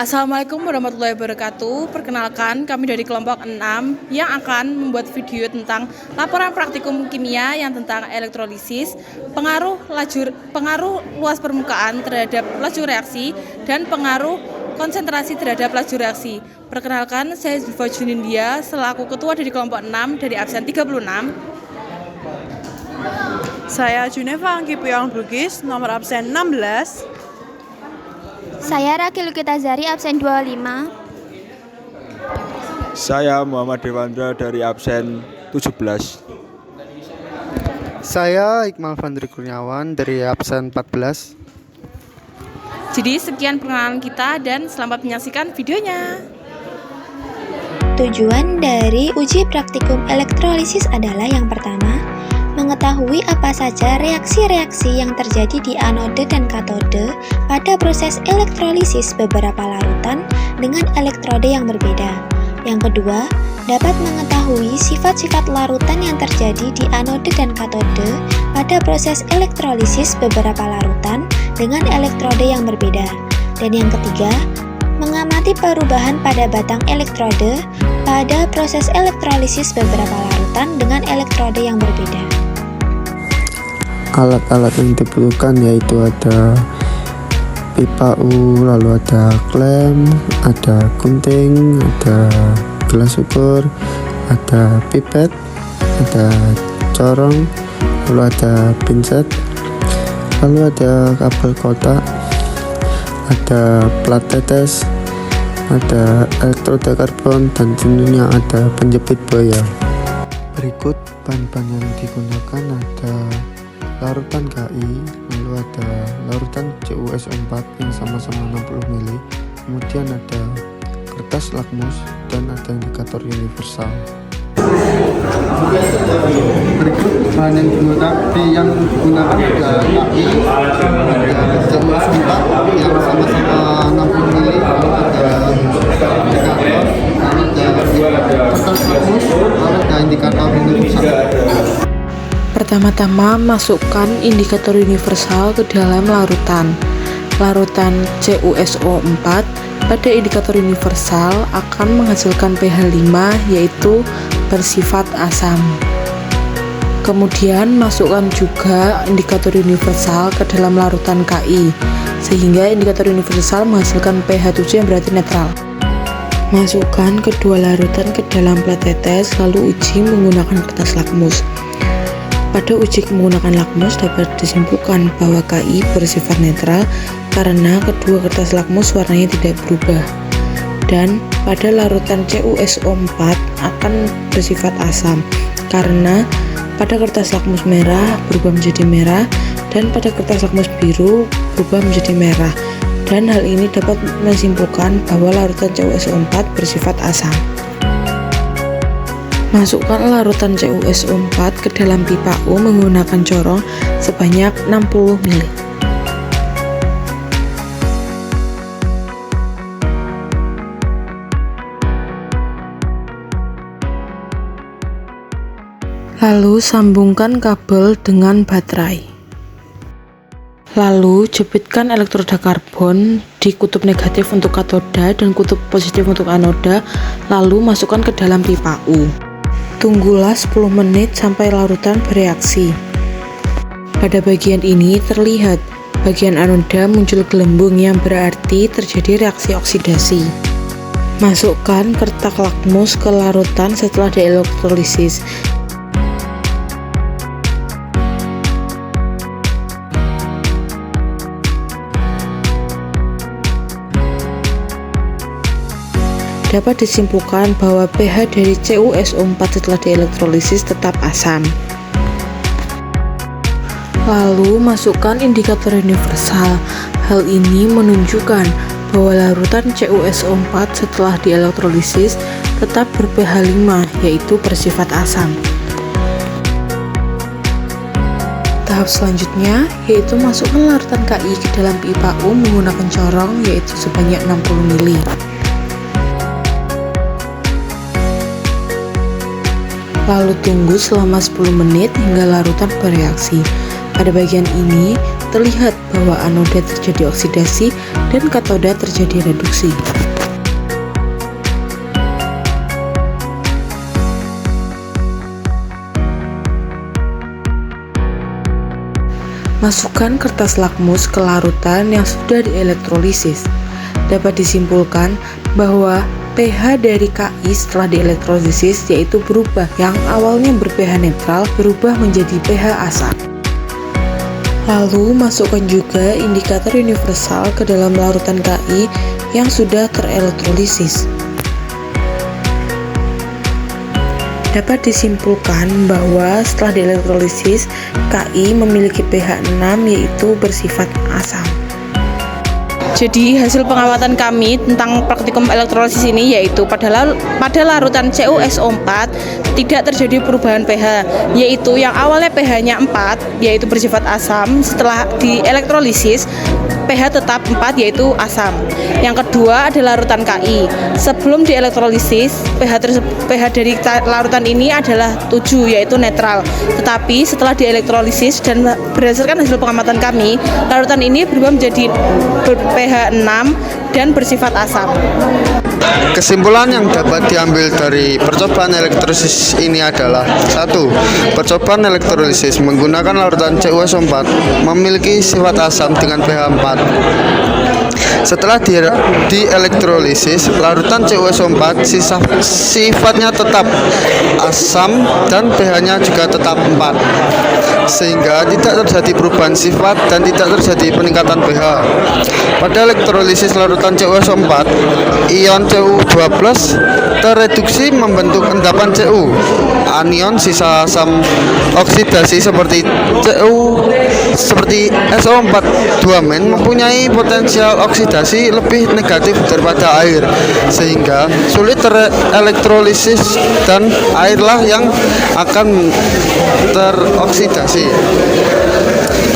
Assalamualaikum warahmatullahi wabarakatuh. Perkenalkan, kami dari kelompok 6 yang akan membuat video tentang laporan praktikum kimia yang tentang elektrolisis, pengaruh luas permukaan terhadap laju reaksi dan pengaruh konsentrasi terhadap laju reaksi. Perkenalkan, saya Zulfa Junindia selaku ketua dari kelompok 6 dari absen 36. Saya Juneva Anggi Puyang Bugis, nomor absen 16. Saya Raki Lukitazari, absen 25. Saya Muhammad Dewandra dari absen 17. Saya Iqmal Fandri Kurniawan dari absen 14. Jadi sekian perkenalan kita dan selamat menyaksikan videonya. Tujuan dari uji praktikum elektrolisis adalah yang pertama, mengetahui apa saja reaksi-reaksi yang terjadi di anode dan katode pada proses elektrolisis beberapa larutan dengan elektrode yang berbeda. Yang kedua, dapat mengetahui sifat-sifat larutan yang terjadi di anode dan katode pada proses elektrolisis beberapa larutan dengan elektrode yang berbeda. Dan yang ketiga, mengamati perubahan pada batang elektrode pada proses elektrolisis beberapa larutan dengan elektrode yang berbeda. Alat-alat yang diperlukan yaitu ada pipa U, lalu ada klem, ada gunting, ada gelas ukur, ada pipet, ada corong, lalu ada pinset, lalu ada kabel kotak, ada plat tetes, ada elektroda karbon, dan tentunya ada penjepit boya. Berikut bahan-bahan yang digunakan ada larutan KI, lalu ada larutan CuSO4 yang sama-sama 60 ml, kemudian ada kertas lakmus, dan ada indikator universal. Berikut bahan yang digunakan ada KI, ada CuSO4 yang sama-sama 60 ml, ada indikator, ada kertas lakmus, lalu ada indikator universal. Pertama-tama, masukkan indikator universal ke dalam larutan CuSO4. Pada indikator universal akan menghasilkan pH 5, yaitu bersifat asam. Kemudian masukkan juga indikator universal ke dalam larutan KI, sehingga indikator universal menghasilkan pH 7 yang berarti netral. Masukkan kedua larutan ke dalam plat tetes, lalu uji menggunakan kertas lakmus. Pada uji menggunakan lakmus dapat disimpulkan bahwa KI bersifat netral karena kedua kertas lakmus warnanya tidak berubah. Dan pada larutan CuSO4 akan bersifat asam karena pada kertas lakmus merah berubah menjadi merah dan pada kertas lakmus biru berubah menjadi merah. Dan hal ini dapat menyimpulkan bahwa larutan CuSO4 bersifat asam. Masukkan larutan CuSO4 ke dalam pipa U menggunakan corong sebanyak 60 ml. Lalu sambungkan kabel dengan baterai. Lalu jepitkan elektroda karbon di kutub negatif untuk katoda dan kutub positif untuk anoda, lalu masukkan ke dalam pipa U. Tunggulah 10 menit sampai larutan bereaksi. Pada bagian ini terlihat bagian anoda muncul gelembung yang berarti terjadi reaksi oksidasi. Masukkan kertas lakmus ke larutan setelah dielektrolisis. Dapat disimpulkan bahwa pH dari CuSO4 setelah dielektrolisis tetap asam. Lalu masukkan indikator universal. Hal ini menunjukkan bahwa larutan CuSO4 setelah dielektrolisis tetap ber-pH 5, yaitu bersifat asam. Tahap selanjutnya yaitu masukkan larutan KI ke dalam pipa U menggunakan corong, yaitu sebanyak 60 ml. Lalu tunggu selama 10 menit hingga larutan bereaksi. Pada bagian ini terlihat bahwa anoda terjadi oksidasi dan katoda terjadi reduksi. Masukkan kertas lakmus ke larutan yang sudah dielektrolisis. Dapat disimpulkan bahwa pH dari Ki setelah dielektrolisis yaitu berubah, yang awalnya ber-pH netral berubah menjadi pH asam. Lalu masukkan juga indikator universal ke dalam larutan Ki yang sudah terelektrolisis. Dapat disimpulkan bahwa setelah dielektrolisis, Ki memiliki pH 6 yaitu bersifat asam. Jadi hasil pengamatan kami tentang praktikum elektrolisis ini yaitu pada larutan CuSO4 tidak terjadi perubahan pH, yaitu yang awalnya pH-nya 4 yaitu bersifat asam, setelah dielektrolisis pH tetap 4 yaitu asam. Yang kedua adalah larutan Ki. Sebelum dielektrolisis pH dari larutan ini adalah 7 yaitu netral. Tetapi setelah dielektrolisis dan berdasarkan hasil pengamatan kami, larutan ini berubah menjadi pH 6 dan bersifat asam. Kesimpulan yang dapat diambil dari percobaan elektrolisis ini adalah: 1. Percobaan elektrolisis menggunakan larutan CuSO4 memiliki sifat asam dengan pH 4. Setelah dielektrolisis, larutan CuSO4 sifatnya tetap asam dan pH-nya juga tetap 4, sehingga tidak terjadi perubahan sifat dan tidak terjadi peningkatan pH. Pada elektrolisis larutan CuSO4, ion Cu2+ terreduksi membentuk endapan Cu. Anion sisa asam oksidasi seperti SO4 2- mempunyai potensial oksidasi lebih negatif daripada air, sehingga sulit terelektrolisis dan airlah yang akan teroksidasi.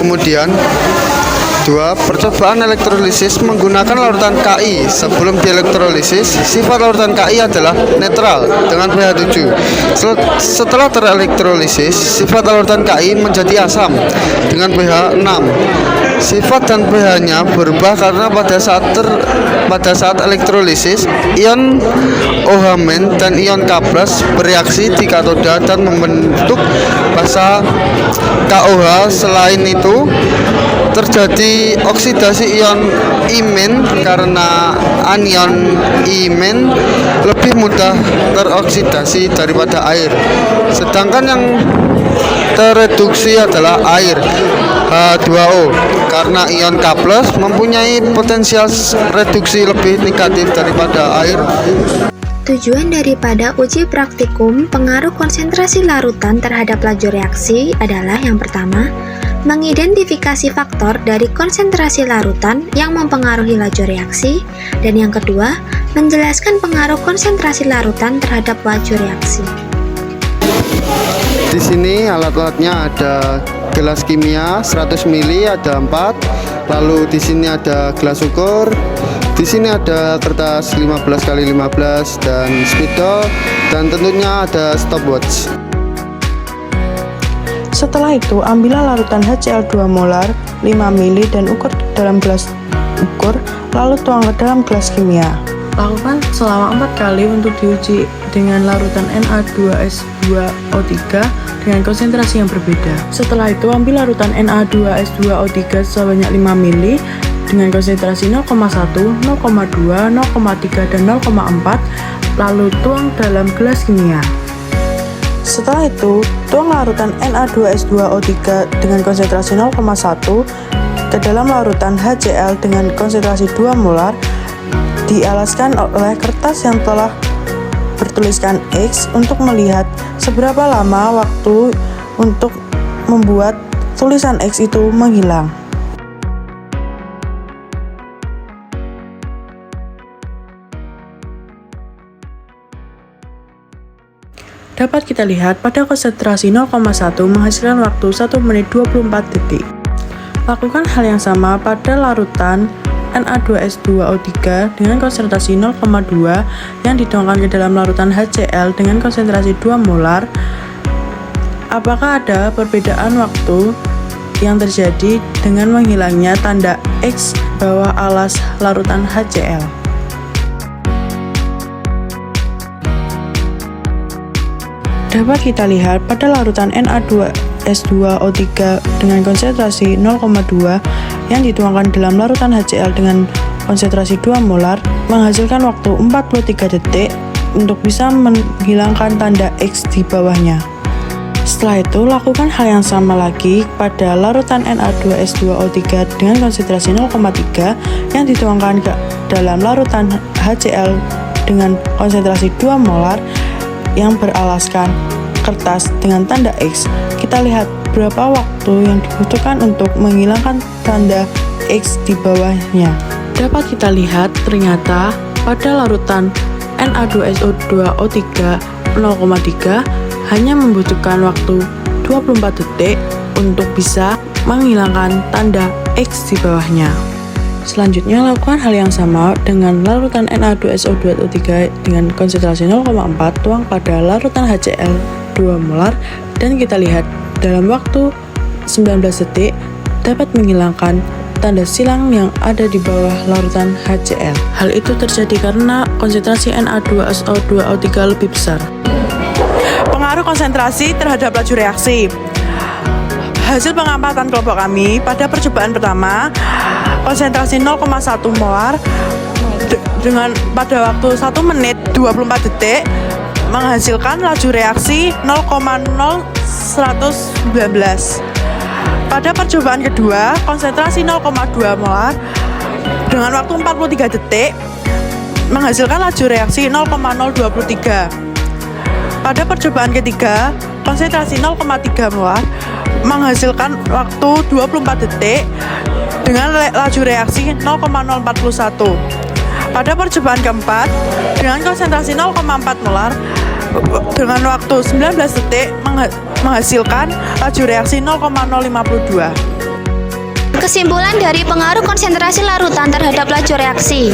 Kemudian 2. Percobaan elektrolisis menggunakan larutan Ki. Sebelum dielektrolisis, sifat larutan Ki adalah netral dengan pH 7. Setelah terelektrolisis, sifat larutan Ki menjadi asam dengan pH 6. Sifat dan pH-nya berubah karena pada saat elektrolisis, ion OH- dan ion K+ bereaksi di katoda dan membentuk basa KOH. Selain itu, terjadi oksidasi ion imin karena anion imin lebih mudah teroksidasi daripada air. Sedangkan yang terreduksi adalah air H2O karena ion K+ mempunyai potensial reduksi lebih negatif daripada air. Tujuan daripada uji praktikum pengaruh konsentrasi larutan terhadap laju reaksi adalah yang pertama, mengidentifikasi faktor dari konsentrasi larutan yang mempengaruhi laju reaksi, dan yang kedua, menjelaskan pengaruh konsentrasi larutan terhadap laju reaksi. Di sini alat-alatnya ada gelas kimia 100 ml ada 4, lalu di sini ada gelas ukur, di sini ada kertas 15x15 dan spidol, dan tentunya ada stopwatch. Setelah itu, ambillah larutan HCl 2 molar 5 ml dan ukur dalam gelas ukur, lalu tuang ke dalam gelas kimia. Lakukan selama 4 kali untuk diuji dengan larutan Na2S2O3 dengan konsentrasi yang berbeda. Setelah itu, ambil larutan Na2S2O3 sebanyak 5 ml dengan konsentrasi 0,1, 0,2, 0,3, dan 0,4, lalu tuang dalam gelas kimia. Setelah itu, tuang larutan Na2S2O3 dengan konsentrasi 0,1 ke dalam larutan HCl dengan konsentrasi 2 molar, dialaskan oleh kertas yang telah bertuliskan X untuk melihat seberapa lama waktu untuk membuat tulisan X itu menghilang. Dapat kita lihat pada konsentrasi 0,1 menghasilkan waktu 1 menit 24 detik. Lakukan hal yang sama pada larutan Na2S2O3 dengan konsentrasi 0,2 yang dituangkan ke dalam larutan HCl dengan konsentrasi 2 molar. Apakah ada perbedaan waktu yang terjadi dengan menghilangnya tanda X bawah alas larutan HCl. Dapat kita lihat pada larutan Na2S2O3 dengan konsentrasi 0,2 yang dituangkan dalam larutan HCl dengan konsentrasi 2 molar menghasilkan waktu 43 detik untuk bisa menghilangkan tanda X di bawahnya. Setelah itu, lakukan hal yang sama lagi pada larutan Na2S2O3 dengan konsentrasi 0,3 yang dituangkan ke dalam larutan HCl dengan konsentrasi 2 molar yang beralaskan kertas dengan tanda X. Kita lihat berapa waktu yang dibutuhkan untuk menghilangkan tanda X di bawahnya. Dapat kita lihat ternyata pada larutan Na2SO2O3 0,3 hanya membutuhkan waktu 24 detik untuk bisa menghilangkan tanda X di bawahnya. Selanjutnya, lakukan hal yang sama dengan larutan Na2SO2O3 dengan konsentrasi 0,4 tuang pada larutan HCl 2 molar dan kita lihat dalam waktu 19 detik dapat menghilangkan tanda silang yang ada di bawah larutan HCl. Hal itu terjadi karena konsentrasi Na2SO2O3 lebih besar. Pengaruh konsentrasi terhadap laju reaksi. Hasil pengamatan kelompok kami pada percobaan pertama, konsentrasi 0,1 molar dengan pada waktu 1 menit 24 detik menghasilkan laju reaksi 0,0119. Pada percobaan kedua, konsentrasi 0,2 molar dengan waktu 43 detik menghasilkan laju reaksi 0,023. Pada percobaan ketiga, konsentrasi 0,3 molar menghasilkan waktu 24 detik dengan laju reaksi 0,041. Pada percobaan keempat, dengan konsentrasi 0,4 molar dengan waktu 19 detik menghasilkan laju reaksi 0,052. Kesimpulan dari pengaruh konsentrasi larutan terhadap laju reaksi.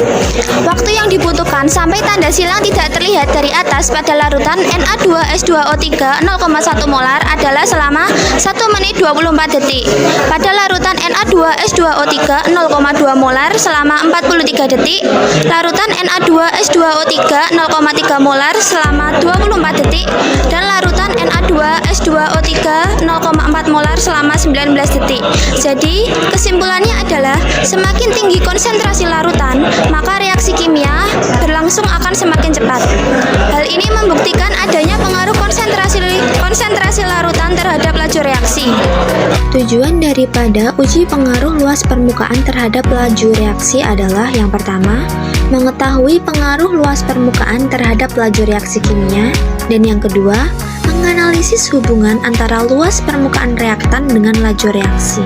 Waktu yang dibutuhkan sampai tanda silang tidak terlihat dari atas pada larutan Na2S2O3 0,1 molar adalah selama 1 menit 24 detik. Pada larutan Na2S2O3 0,2 molar selama 43 detik. Larutan Na2S2O3 0,3 molar selama 24 detik. Dan larutan Na2S2O3 0,4 molar selama 19 detik. Jadi, kesimpulannya adalah semakin tinggi konsentrasi larutan, maka reaksi kimia berlangsung akan semakin cepat. Hal ini membuktikan adanya pengaruh konsentrasi larutan terhadap laju reaksi. Tujuan daripada uji pengaruh luas permukaan terhadap laju reaksi adalah yang pertama, mengetahui pengaruh luas permukaan terhadap laju reaksi kimia, dan yang kedua, menganalisis hubungan antara luas permukaan reaktan dengan laju reaksi.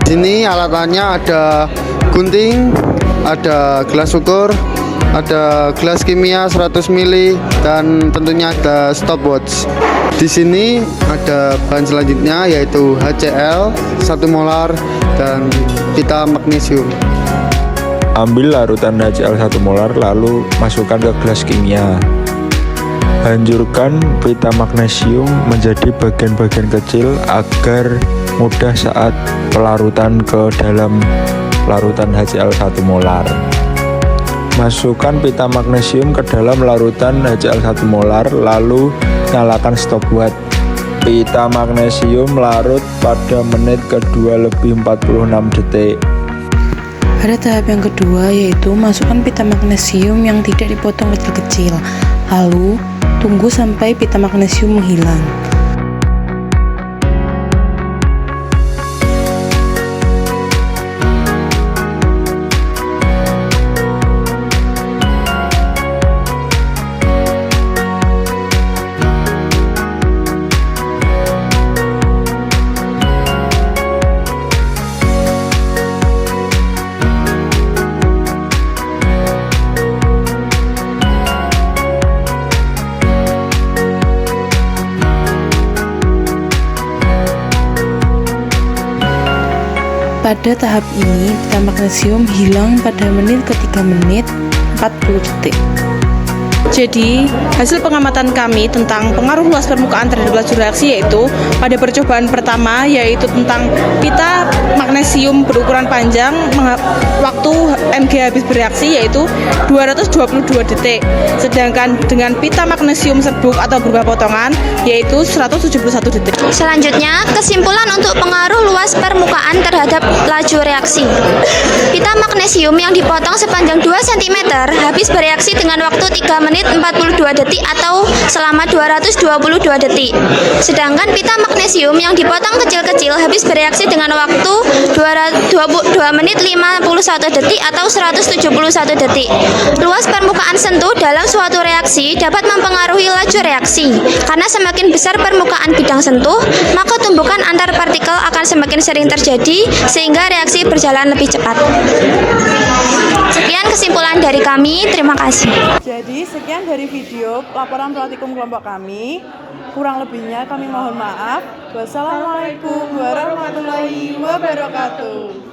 Di sini alatannya ada gunting, ada gelas ukur, ada gelas kimia 100 ml dan tentunya ada stopwatch. Di sini ada bahan selanjutnya yaitu HCl 1 molar dan pita magnesium. Ambil larutan HCl 1 molar lalu masukkan ke gelas kimia. Hancurkan pita magnesium menjadi bagian-bagian kecil agar mudah saat pelarutan ke dalam larutan HCl 1 molar. Masukkan pita magnesium ke dalam larutan HCl 1 molar lalu nyalakan stopwatch. Pita magnesium larut pada menit kedua lebih 46 detik. Pada tahap yang kedua yaitu masukkan pita magnesium yang tidak dipotong kecil-kecil. Lalu tunggu sampai pita magnesium menghilang. Pada tahap ini, pita magnesium hilang pada menit ke 3 menit 40 detik. Jadi, hasil pengamatan kami tentang pengaruh luas permukaan terhadap laju reaksi yaitu pada percobaan pertama yaitu tentang pita magnesium berukuran panjang waktu Mg habis bereaksi yaitu 222 detik. Sedangkan dengan pita magnesium serbuk atau berupa potongan yaitu 171 detik. Selanjutnya, kesimpulan untuk pengaruh luas permukaan terhadap laju reaksi. Pita magnesium yang dipotong sepanjang 2 cm habis bereaksi dengan waktu 3 menit 42 detik atau selama 222 detik. Sedangkan pita magnesium yang dipotong kecil-kecil habis bereaksi dengan waktu 2 menit 51 detik atau 171 detik. Luas permukaan sentuh dalam suatu reaksi dapat mempengaruhi laju reaksi. Karena semakin besar permukaan bidang sentuh, maka tumbukan antar partikel akan semakin sering terjadi sehingga reaksi berjalan lebih cepat. Sekian kesimpulan dari kami, terima kasih. Jadi sekian dari video laporan praktikum kelompok kami. Kurang lebihnya kami mohon maaf. Wassalamualaikum warahmatullahi wabarakatuh.